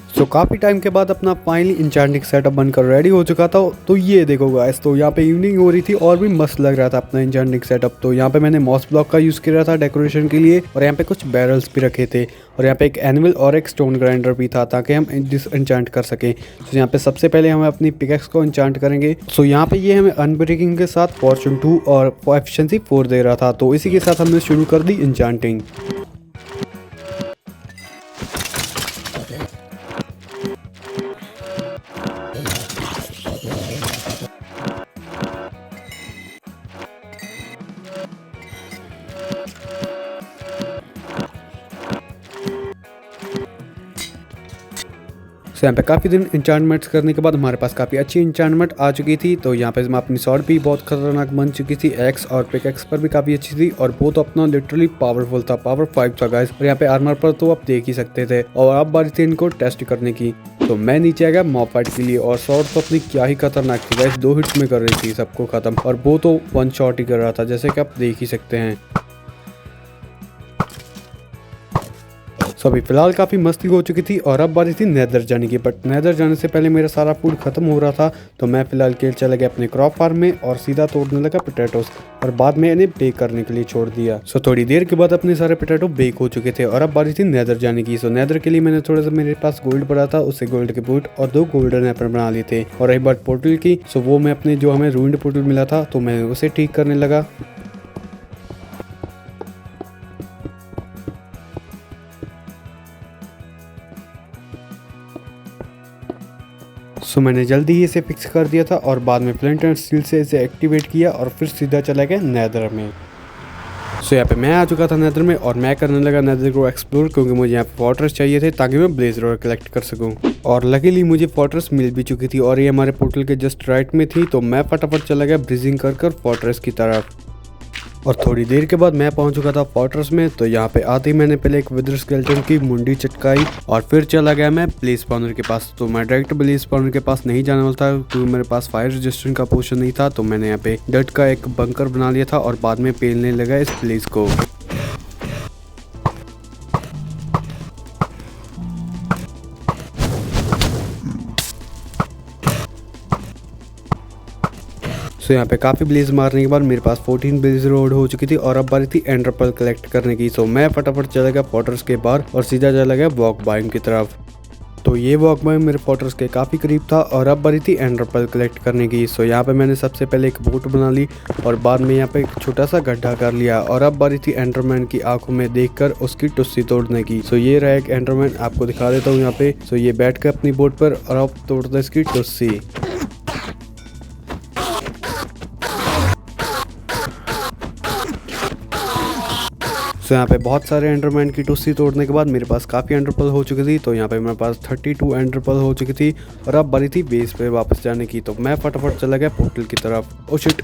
सो काफ़ी टाइम के बाद अपना फाइनली इंचांटिंग सेटअप बनकर रेडी हो चुका था। तो ये देखो गाइस, तो यहाँ पे इवनिंग हो रही थी और भी मस्त लग रहा था अपना इंचांटिंग सेटअप। तो यहाँ पे मैंने मॉस ब्लॉक का यूज़ किया था डेकोरेशन के लिए और यहाँ पे कुछ बैरल्स भी रखे थे और यहाँ पे एक एनिमल और एक स्टोन ग्राइंडर भी था ताकि हम डिस इंचांट कर सकें। तो यहाँ पे सबसे पहले हम अपनी पिकैक्स को इंचांट करेंगे। सो यहाँ पे ये हमें अनब्रेकिंग के साथ फॉर्चून 2 और एफिशिएंसी 4 दे रहा था। तो इसी के साथ हमने शुरू कर दी इंचांटिंग। यहाँ पे काफ़ी दिन इंचांटमेंट्स करने के बाद हमारे पास काफ़ी अच्छी इंचांटमेंट आ चुकी थी। तो यहाँ पे अपनी स्वॉर्ड भी बहुत खतरनाक बन चुकी थी, एक्स और पिकैक्स पर भी काफ़ी अच्छी थी और वो तो अपना लिटरली पावरफुल था, पावर 5 था गाइस। और यहाँ पे आर्मर पर तो आप देख ही सकते थे। और अब बारी थी इनको टेस्ट करने की। तो मैं नीचे आ गया मॉब फाइट के लिए और स्वॉर्ड तो अपनी क्या ही खतरनाक थी गाइस, 2 हिट्स में कर रही थी सबको खत्म। और वो तो 1 शॉट ही कर रहा था, जैसे कि आप देख ही सकते हैं। सो अभी फिलहाल काफ़ी मस्ती हो चुकी थी और अब बारी थी नेदर जाने की। बट नेदर जाने से पहले मेरा सारा फूड खत्म हो रहा था। तो मैं फिलहाल के चला गया अपने क्रॉप फार्म में और सीधा तोड़ने लगा पोटैटोस और बाद में इन्हें बेक करने के लिए छोड़ दिया। सो थोड़ी देर के बाद अपने सारे पोटैटो बेक हो चुके थे और अब बारी थी नेदर जाने की। सो नेदर के लिए मैंने थोड़ा सा, मेरे पास गोल्ड पड़ा था, उससे गोल्ड के बूट और 2 गोल्डन एप्पल बना लिए थे। और रही बात पोर्टल की, सो वो मैं अपने जो हमें रूइंड पोर्टल मिला था तो मैं उसे ठीक करने लगा। सो मैंने जल्दी ही इसे फिक्स कर दिया था और बाद में फ्लिंट एंड स्टील से इसे एक्टिवेट किया और फिर सीधा चला गया नेदर में। सो यहाँ पे मैं आ चुका था नेदर में और मैं करने लगा नेदर को एक्सप्लोर क्योंकि मुझे यहाँ पे फोर्ट्रेस चाहिए थे ताकि मैं ब्लेज रोड कलेक्ट कर सकूँ। और लकीली मुझे फोर्ट्रेस मिल भी चुकी थी और ये हमारे पोर्टल के जस्ट राइट में थी। तो मैं फटाफट चला गया ब्रीजिंग कर फोर्ट्रेस की तरफ। और थोड़ी देर के बाद मैं पहुंच चुका था फोर्ट्रेस में। तो यहाँ पे आते ही मैंने पहले एक विदर स्केलेटन की मुंडी चटकाई और फिर चला गया मैं ब्लेज स्पॉनर के पास। तो मैं डायरेक्ट ब्लेज स्पॉनर के पास नहीं जाने वाला था क्योंकि मेरे पास फायर रेजिस्टेंस का पोशन नहीं था। तो मैंने यहाँ पे डट का एक बंकर बना लिया था और बाद में पेलने लगा इस ब्लेज को। तो यहाँ पे काफ़ी ब्लेज मारने के बाद मेरे पास 14 ब्लेज रोड हो चुकी थी और अब बारी थी एंडर पर्ल कलेक्ट करने की। सो मैं फटाफट चला गया पोर्टर्स के बाहर और सीधा चला गया वॉक बाइम की तरफ। तो ये वॉकवे मेरे पोर्टर्स के काफ़ी करीब था और अब बारी थी एंडर पर्ल कलेक्ट करने की। सो यहाँ पे मैंने सबसे पहले एक बोट बना ली और बाद में यहाँ पे एक छोटा सा गड्ढा कर लिया और अब बारी थी एंडरमैन की आंखों में देखकर उसकी टुस्सी तोड़ने की। सो ये रहा एक एंडरमैन, आपको दिखा देता हूँ यहाँ पे। सो ये बैठ कर अपनी बोट पर और अब तोड़ता है इसकी टुस्सी। तो यहाँ पे बहुत सारे एंडरमैन की टुस्सी तोड़ने के बाद मेरे पास काफ़ी एंडरपल हो चुकी थी। तो यहाँ पे मेरे पास 32 एंडरपल हो चुकी थी और अब बारी थी बेस पे वापस जाने की। तो मैं फटाफट चला गया पोर्टल की तरफ। Oh shit.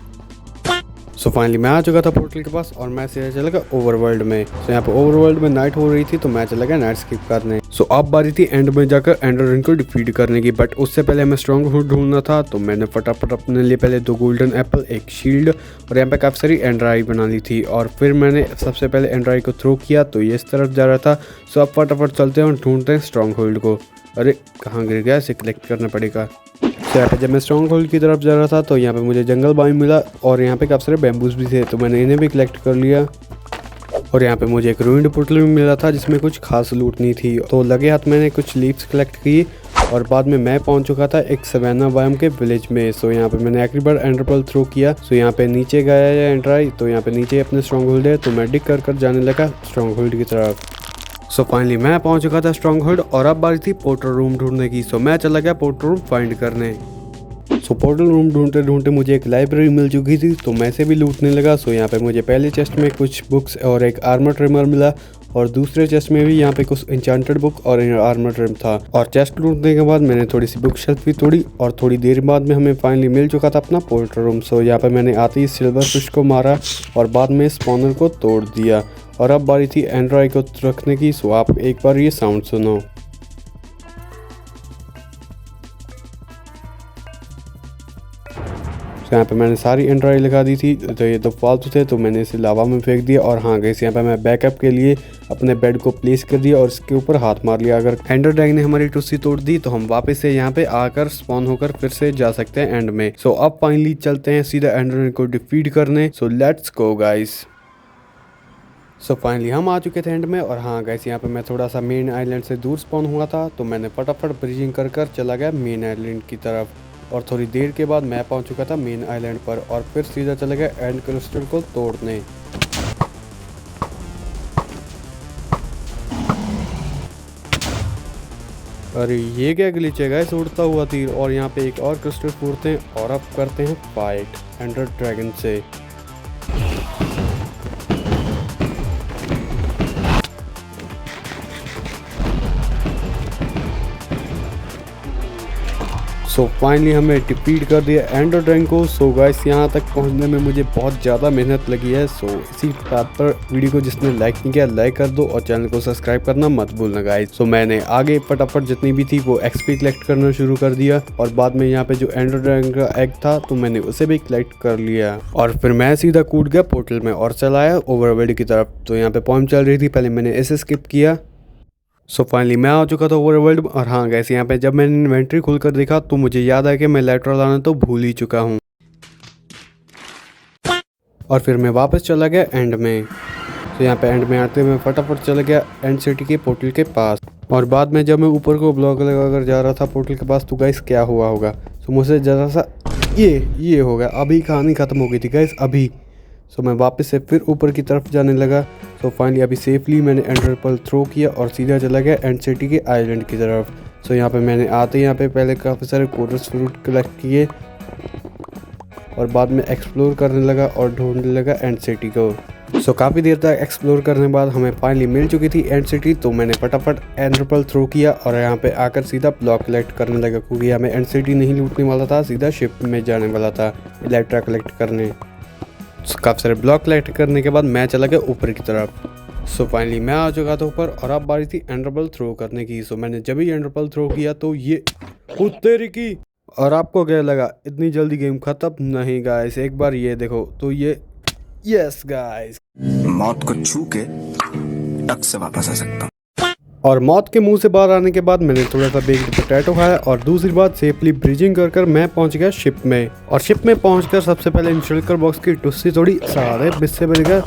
सो फाइनली मैं आ चुका था पोर्टल के पास और मैं सीधा चला गया ओवरवर्ल्ड में। तो यहाँ पे ओवरवर्ल्ड में नाइट हो रही थी तो मैं चला गया नाइट स्किप करने। सो अब बारी थी एंड में जाकर एंडरमैन को डिफीट करने की, बट उससे पहले हमें स्ट्रॉन्ग होल्ड ढूंढना था। तो मैंने फटाफट अपने लिए पहले 2 गोल्डन एप्पल, एक शील्ड और यहाँ पे काफ़ी सारी एंडर आई बना ली थी और फिर मैंने सबसे पहले एंडर आई को थ्रो किया तो ये इस तरफ जा रहा था। सो अब फटाफट चलते हैं और ढूंढते हैं स्ट्रॉन्ग होल्ड को। अरे कहाँ गिर गया, इसे कलेक्ट करना पड़ेगा। तो यहाँ पे जब मैं स्ट्रॉन्ग होल्ड की तरफ जा रहा था तो यहाँ पे मुझे जंगल बाइम मिला और यहाँ पे काफ़ी सारे बैम्बूज भी थे तो मैंने इन्हें भी कलेक्ट कर लिया। और यहाँ पे मुझे एक रूइंड पोर्टल भी मिला था जिसमें कुछ खास लूट नहीं थी। तो लगे हाथ मैंने कुछ लीव्स कलेक्ट की और बाद में मैं पहुंच चुका था एक सवेना बाइम के विलेज में। सो यहाँ पे मैंने आखिरी बार एंडरपर्ल थ्रो किया। सो यहाँ पे नीचे गया है एंडर आई, तो यहाँ पे नीचे अपने स्ट्रॉन्ग होल्ड है तो मैं डिग कर जाने लगा स्ट्रॉन्ग होल्ड की तरफ। सो फाइनली मैं पहुंच चुका था स्ट्रॉन्ग होल्ड और अब बारी थी पोर्टल रूम ढूंढने की। सो मैं चला गया पोर्टल रूम फाइंड करने। सो पोर्टल रूम ढूंढते ढूंढते मुझे एक लाइब्रेरी मिल चुकी थी तो मैं से भी लूटने लगा। सो यहाँ पे मुझे पहले चेस्ट में कुछ बुक्स और एक आर्मर ट्रिमर मिला और दूसरे चेस्ट में भी यहाँ पे कुछ इंचांटेड बुक और आर्मर ट्रिम था। और चेस्ट लूटने के बाद मैंने थोड़ी सी बुक शेल्फ भी तोड़ी और थोड़ी देर बाद में हमें फाइनली मिल चुका था अपना पोर्टल रूम। सो यहाँ पे मैंने आते ही सिल्वर फिश को मारा और बाद में स्पॉनर को तोड़ दिया और अब बारी थी एंडर आई को रखने की। सो आप एक बार ये साउंड सुनो। तो यहाँ पे मैंने सारी एंडर आई लगा दी थी तो ये तो फालतू थे तो मैंने इसे लावा में फेंक दिया। और हाँ गाइस, यहाँ पे मैं बैकअप के लिए अपने बेड को प्लेस कर दिया और इसके ऊपर हाथ मार लिया। अगर एंडर ड्रैगन ने हमारी टुस्सी तोड़ दी तो हम वापस से यहाँ पे आकर स्पॉन होकर फिर से जा सकते हैं एंड में। सो अब फाइनली चलते हैं सीधा एंडर को डिफीट करने। So let's go guys. So finally हम आ चुके थे एंड में। और हाँ गाइस, यहाँ पे मैं थोड़ा सा मेन आइलैंड से दूर स्पॉन हुआ था तो मैंने फटाफट ब्रिजिंग कर चला गया मेन आइलैंड की तरफ। और थोड़ी देर के बाद मैं पहुंच चुका था मेन आइलैंड पर और फिर सीधा चला गया एंड क्रिस्टल को तोड़ने। अरे ये क्या ग्लिच है गाइस, उड़ता हुआ तीर। और यहाँ पे एक और क्रिस्टल फोड़ते हैं और अब करते हैं फाइट एंडर ड्रैगन से। सो फाइनली हमें डिफीट कर दिया एंडर ड्रैगन को। सो गाइस, यहाँ तक पहुँचने में मुझे बहुत ज़्यादा मेहनत लगी है। सो इसी बात पर वीडियो को जिसने लाइक नहीं किया लाइक कर दो और चैनल को सब्सक्राइब करना मत भूलना गाइस। सो मैंने आगे फटाफट जितनी भी थी वो एक्सपी कलेक्ट करना शुरू कर दिया और बाद में यहाँ पे जो एंडर ड्रैगन का एग था तो मैंने उसे भी कलेक्ट कर लिया और फिर मैं सीधा कूद गया पोर्टल में और चलाया ओवरवर्ल्ड की तरफ। तो यहाँ पे पॉइंट चल रही थी, पहले मैंने इसे स्किप किया। सो फाइनली मैं आ चुका था ओवरवर्ल्ड। और हाँ गैस, यहाँ पे जब मैंने इन्वेंट्री खोलकर देखा तो मुझे याद आया कि मैं लेटरल आना तो भूल ही चुका हूँ और फिर मैं वापस चला गया एंड में। तो यहाँ पे एंड में आते मैं फटाफट चला गया एंड सिटी के पोर्टल के पास और बाद में जब मैं ऊपर को ब्लॉक लगाकर जा रहा था पोर्टल के पास तो गाइस क्या हुआ होगा। तो मुझसे ज़रा सा ये हो गया, अभी कहानी ख़त्म हो गई थी गाइस अभी। सो मैं वापस से फिर ऊपर की तरफ जाने लगा। सो फाइनली अभी सेफली मैंने एंडर पर्ल थ्रो किया और सीधा चला गया एंड सिटी के आइलैंड की तरफ। सो यहाँ पे मैंने आते यहाँ पे पहले काफ़ी सारे कोरस फ्रूट कलेक्ट किए और बाद में एक्सप्लोर करने लगा और ढूंढने लगा एंड सिटी को। सो काफ़ी देर तक एक्सप्लोर करने के बाद हमें फाइनली मिल चुकी थी एंड सिटी। तो मैंने फटाफट एंडर पर्ल थ्रो किया और यहाँ पे आकर सीधा ब्लॉक कलेक्ट करने लगा क्योंकि हमें एंड सिटी नहीं लूटने वाला था, सीधा शिप में जाने वाला था इलेक्ट्रा कलेक्ट करने। काफ़ी सारे ब्लॉक कलेक्ट करने के बाद मैं चला गया ऊपर की तरफ। सो फाइनली मैं आ चुका था ऊपर और अब बारी थी एंडर पर्ल थ्रो करने की। सो मैंने जब ही एंडर पर्ल थ्रो किया तो ये तेरी की। और आपको क्या लगा इतनी जल्दी गेम खत्म? नहीं गाइस, एक बार ये देखो तो ये यस गाइस, मौत को छू के टक से वापस आ सकता। और मौत के मुंह से बाहर आने के बाद मैंने थोड़ा सा बेक्ड पोटैटो खाया और दूसरी बात सेफली ब्रिजिंग कर मैं पहुंच गया शिप में। और शिप में पहुंचकर सबसे पहले इन शल्कर बॉक्स की टुस्सी तोड़ी, सारे बिस्से बज गए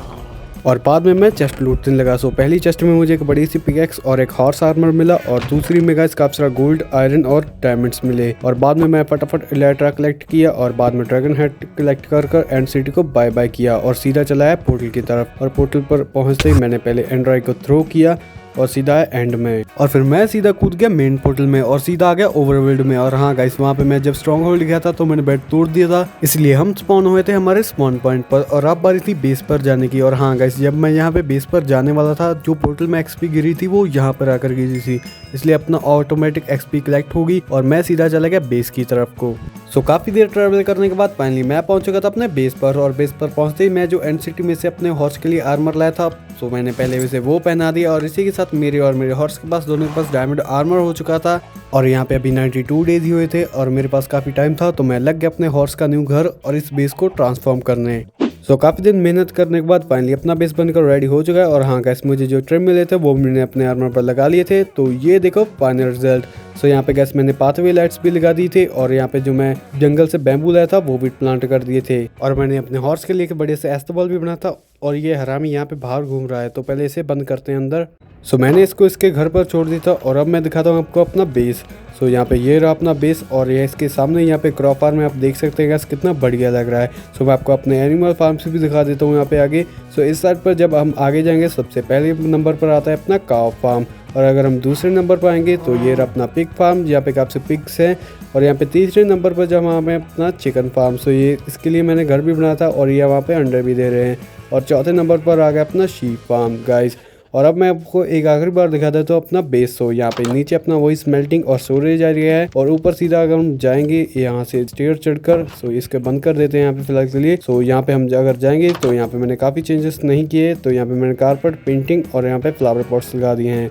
और बाद में मैं चेस्ट लूटने लगा। सो पहली चेस्ट में मुझे एक बड़ी सी पिकैक्स और एक हॉर्स आर्मर मिला और दूसरी में गाइस काफी सारा गोल्ड, आयरन और डायमंड्स मिले। और बाद में मैं फटाफट इलेक्ट्रा कलेक्ट किया और बाद में ड्रैगन हेड कलेक्ट कर एंड सिटी को बाय बाय किया और सीधा चलाया पोर्टल की तरफ। और पोर्टल पर पहुंचते ही मैंने पहले एंड्रॉइड को थ्रो किया और सीधा है एंड में, और फिर मैं सीधा कूद गया मेन पोर्टल में और सीधा आ गया ओवरवर्ल्ड में। और हाँ गाइस, वहाँ पे मैं जब स्ट्रॉन्ग होल्ड गया था तो मैंने बेड तोड़ दिया था, इसलिए हम स्पॉन हुए थे हमारे स्पॉन पॉइंट पर और अब बारी थी बेस पर जाने की। और हाँ गाइस, जब मैं यहाँ पे बेस पर जाने वाला था, जो पोर्टल में एक्सपी गिरी थी वो यहाँ पर आकर गिरी थी, इसलिए अपना ऑटोमेटिक एक्सपी कलेक्ट होगी और मैं सीधा चला गया बेस की तरफ को। सो काफी देर ट्रैवल करने के बाद फाइनली मैं पहुंच चुका था अपने बेस पर। और बेस पर पहुंचते ही मैं जो एंड सिटी में से अपने हॉर्स के लिए आर्मर लाया था, सो मैंने पहले उसे वो पहना दिया और इसी के साथ मेरे और मेरे हॉर्स के पास दोनों के पास डायमंड आर्मर हो चुका था। और यहाँ पे अभी 92 डेज ही हुए थे और मेरे पास काफी टाइम था, तो मैं लग गया अपने हॉर्स का न्यू घर और इस बेस को ट्रांसफॉर्म करने। सो काफी दिन मेहनत करने के बाद फाइनली अपना बेस बनकर रेडी हो चुका है। और हाँ गैस, मुझे जो ट्रिम मिले थे वो मैंने अपने आर्मर पर लगा लिए थे, तो ये देखो फाइनल रिजल्ट। सो यहाँ पे गैस मैंने पाथवे लाइट्स भी लगा दी थे और यहाँ पे जो मैं जंगल से बैम्बू लाया था वो भी प्लांट कर दिए थे। और मैंने अपने हॉर्स के लिए एक बड़े से एस्तबॉल भी बना था और ये हरामी यहाँ पे बाहर घूम रहा है, तो पहले इसे बंद करते हैं अंदर। सो मैंने इसको इसके घर पर छोड़ दिया था और अब मैं दिखाता हूँ आपको अपना बेस। सो यहाँ पे ये रहा अपना बेस और ये इसके सामने यहाँ पे क्रॉप फार्म में आप देख सकते हैं गैस कितना बढ़िया लग रहा है। सो मैं आपको अपने एनिमल फार्म से भी दिखा देता हूँ यहाँ पे आगे। सो इस साइड पर जब हम आगे जाएंगे सबसे पहले नंबर पर आता है अपना काव फार्म, और अगर हम दूसरे नंबर पर आएंगे तो ये रहा अपना पिग फार्म, यहाँ पे काफ़ी पिग्स हैं। और यहाँ पे तीसरे नंबर पर जब हमें अपना चिकन फार्म, सो ये इसके लिए मैंने घर भी बनाया था और ये वहाँ पे अंडे भी दे रहे हैं। और चौथे नंबर पर आ गया अपना शीप फार्म गाइस। और अब मैं आपको एक आखिरी बार दिखा देता हूँ अपना बेस। हो यहाँ पे नीचे अपना वही स्मेल्टिंग और स्टोरेज एरिया है और ऊपर सीधा अगर हम जाएंगे यहाँ से स्टेयर चढ़कर, सो इसके बंद कर देते हैं यहाँ पे फिलहाल के लिए। सो यहाँ पे हम अगर जाएंगे तो यहाँ पे मैंने काफ़ी चेंजेस नहीं किए, तो यहाँ पे मैंने कारपेट, पेंटिंग और यहाँ पे फ्लावर पॉट्स लगा दिए हैं।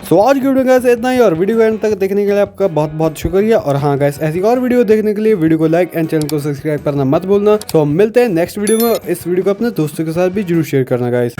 सो आज की वीडियो गाइस इतना ही, और वीडियो को एंड तक देखने के लिए आपका बहुत बहुत शुक्रिया। और हाँ गाइस, ऐसी और वीडियो देखने के लिए वीडियो को लाइक एंड चैनल को सब्सक्राइब करना मत भूलना। सो हम मिलते हैं नेक्स्ट वीडियो में। इस वीडियो को अपने दोस्तों के साथ भी जरूर शेयर करना गाइस।